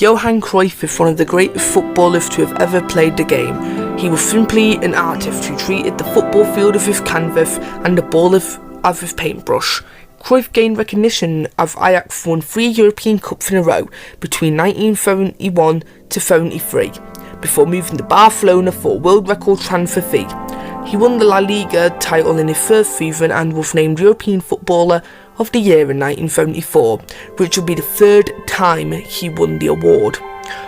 Johan Cruyff is one of the greatest footballers to have ever played the game. He was simply an artist who treated the football field as his canvas and the ball as his paintbrush. Cruyff gained recognition as Ajax won 3 European Cups in a row between 1971 to 73, before moving to Barcelona for a world record transfer fee. He won the La Liga title in his first season and was named European Footballer of the Year in 1974, which would be the 3rd time he won the award.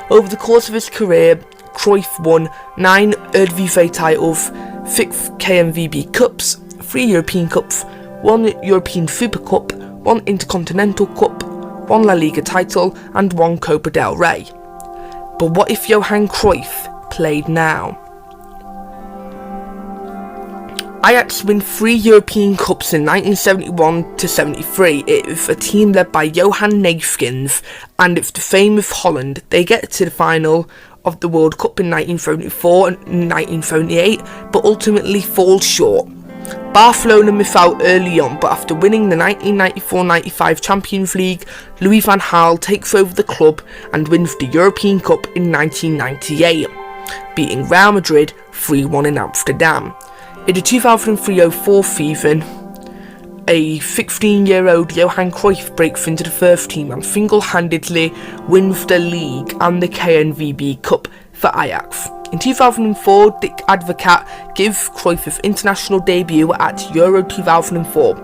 Over the course of his career, Cruyff won 9 Eredivisie titles, 6 KNVB Cups, 3 European Cups, 1 European Super Cup, 1 Intercontinental Cup, 1 La Liga title and 1 Copa del Rey. But what if Johan Cruyff played now? Ajax win 3 European Cups in 1971 to 73. It was a team led by Johan Neeskens, and it's the famous Holland. They get to the final of the World Cup in 1974 and 1978, but ultimately fall short. Barcelona miss out early on, but after winning the 1994-95 Champions League, Louis van Gaal takes over the club and wins the European Cup in 1998, beating Real Madrid 3-1 in Amsterdam. In the 2003-04 season, a 16-year-old Johan Cruyff breaks into the first team and single-handedly wins the league and the KNVB Cup for Ajax. In 2004, Dick Advocaat gives Cruyff his international debut at Euro 2004.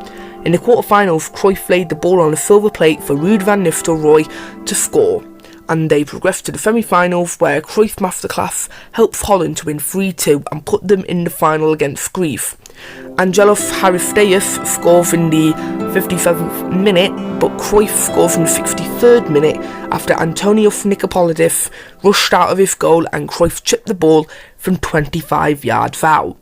In the quarter-finals, Cruyff laid the ball on a silver plate for Ruud van Nistelrooy to score, and they progressed to the semi-finals where Cruyff masterclass helped Holland to win 3-2 and put them in the final against Greece. Angelos Haristeas scores in the 57th minute, but Cruyff scores in the 63rd minute after Antonios Nicopolidis rushed out of his goal and Cruyff chipped the ball from 25 yards out.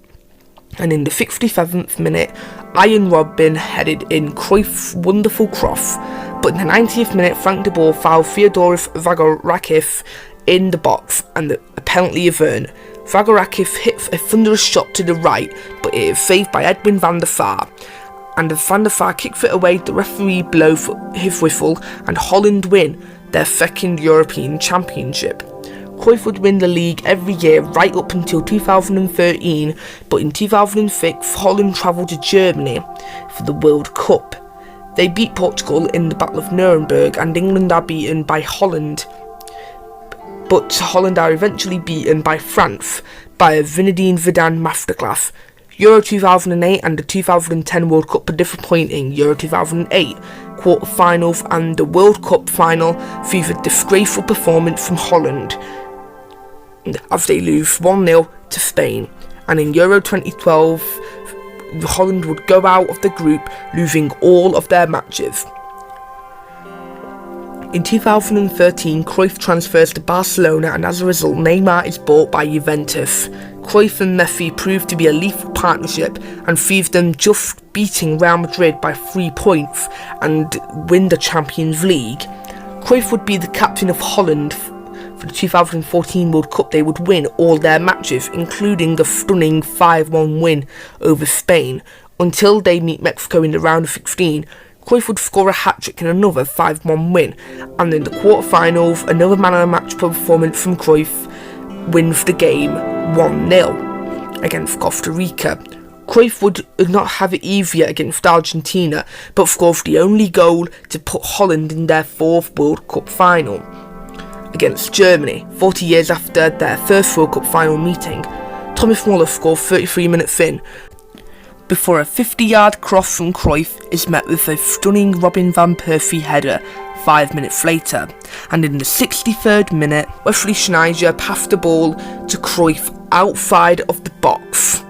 And in the 67th minute, Ian Robin headed in Cruyff's wonderful cross, but in the 90th minute, Frank de Boer fouled Theodoros Zagorakis in the box and a penalty is earned. Zagorakis hits a thunderous shot to the right, but it is saved by Edwin van der Sar. And as Van der Sar kicks it away, the referee blows his whistle and Holland win their 2nd European Championship. Cruyff would win the league every year right up until 2013, but in 2006 Holland travelled to Germany for the World Cup. They beat Portugal in the Battle of Nuremberg and England are beaten by Holland, but Holland are eventually beaten by France by a Zinedine Zidane masterclass. Euro 2008 and the 2010 World Cup are disappointing. Euro 2008 quarter-finals and the World Cup final featured a disgraceful performance from Holland as they lose 1-0 to Spain. And in Euro 2012, Holland would go out of the group, losing all of their matches. In 2013, Cruyff transfers to Barcelona, and as a result, Neymar is bought by Juventus. Cruyff and Messi proved to be a lethal partnership and sees them just beating Real Madrid by 3 points and win the Champions League. Cruyff would be the captain of Holland for the 2014 World Cup. They would win all their matches, including the stunning 5-1 win over Spain, until they meet Mexico in the round of 16. Cruyff would score a hat-trick in another 5-1 win, and in the quarter-finals, another man-of-the-match performance from Cruyff wins the game 1-0 against Costa Rica. Cruyff would not have it easier against Argentina, but scores the only goal to put Holland in their 4th World Cup final against Germany, 40 years after their first World Cup final meeting. Thomas Muller scored 33 minutes in, before a 50-yard cross from Cruyff is met with a stunning Robin van Persie header 5 minutes later. And in the 63rd minute, Wesley Sneijder passed the ball to Cruyff outside of the box.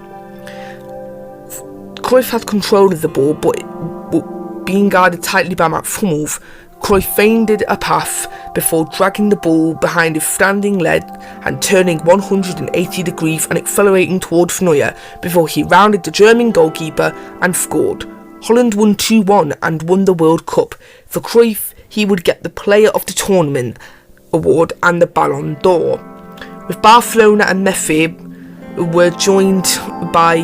Cruyff had control of the ball, but being guarded tightly by Max Hummels, Cruyff feigned a pass before dragging the ball behind his standing leg and turning 180 degrees and accelerating towards Neuer before he rounded the German goalkeeper and scored. Holland won 2-1 and won the World Cup. For Cruyff, he would get the Player of the Tournament award and the Ballon d'Or. With Barcelona and Messi were joined by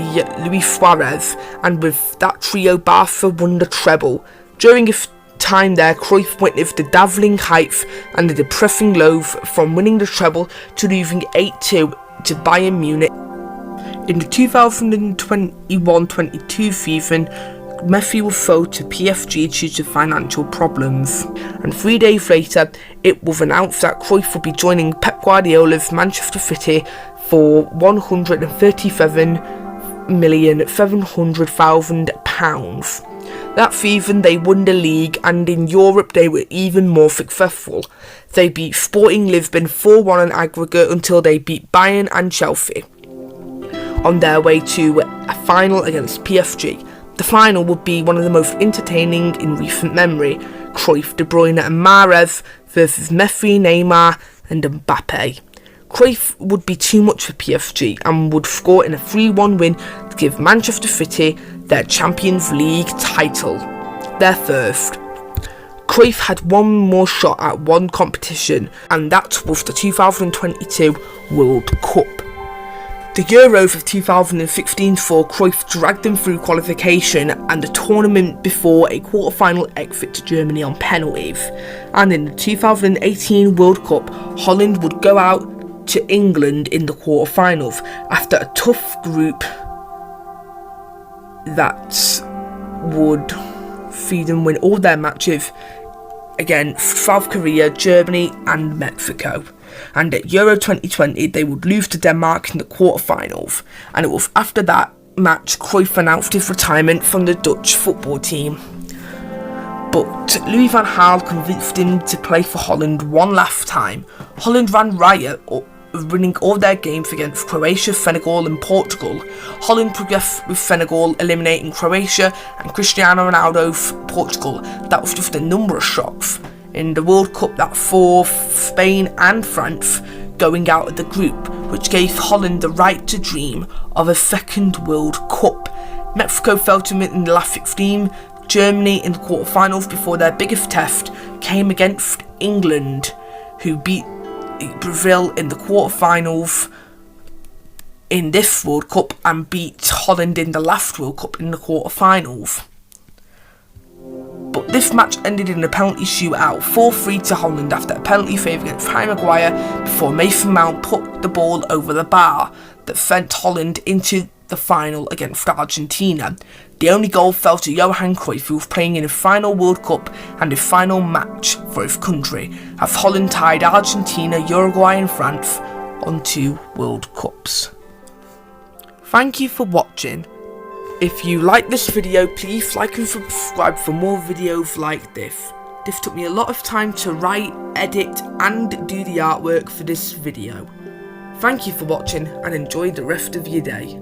Luis Suarez, and with that trio Barca won the treble. During his time there, Cruyff witnessed the dazzling heights and the depressing lows, from winning the treble to losing 8-2 to Bayern Munich. In the 2021-22 season, Messi was sold to PSG due to financial problems, and 3 days later it was announced that Cruyff would be joining Pep Guardiola's Manchester City for £137,700,000. That season they won the league, and in Europe they were even more successful. They beat Sporting Lisbon 4-1 on aggregate until they beat Bayern and Chelsea on their way to a final against PSG. The final would be one of the most entertaining in recent memory: Cruyff, De Bruyne and Mahrez versus Messi, Neymar and Mbappe. Cruyff would be too much for PSG and would score in a 3-1 win to give Manchester City their Champions League title, their first. Cruyff had one more shot at one competition, and that was the 2022 World Cup. The Euros of 2016 saw Cruyff drag them through qualification and the tournament before a quarter-final exit to Germany on penalties. And in the 2018 World Cup, Holland would go out to England in the quarter-finals after a tough group that would see them win all their matches against South Korea, Germany and Mexico. And at Euro 2020 they would lose to Denmark in the quarterfinals, and it was after that match Cruyff announced his retirement from the Dutch football team. But Louis van Gaal convinced him to play for Holland one last time. Holland ran riot, winning all their games against Croatia, Senegal and Portugal. Holland progressed with Senegal eliminating Croatia and Cristiano Ronaldo's Portugal. That was just a number of shocks in the World Cup that saw Spain and France going out of the group, which gave Holland the right to dream of a second World Cup. Mexico fell to them in the last 16, Germany in the quarterfinals before their biggest test came against England, who beat Brazil in the quarterfinals in this World Cup and beat Holland in the last World Cup in the quarterfinals. But this match ended in a penalty shootout, 4-3 to Holland after a penalty save against Harry Maguire before Mason Mount put the ball over the bar that sent Holland into the final against Argentina. The only goal fell to Johan Cruyff, who was playing in his final World Cup and his final match for his country, as Holland tied Argentina, Uruguay and France on 2 World Cups. Thank you for watching. If you like this video, please like and subscribe for more videos like this. This took me a lot of time to write, edit and do the artwork for this video. Thank you for watching and enjoy the rest of your day.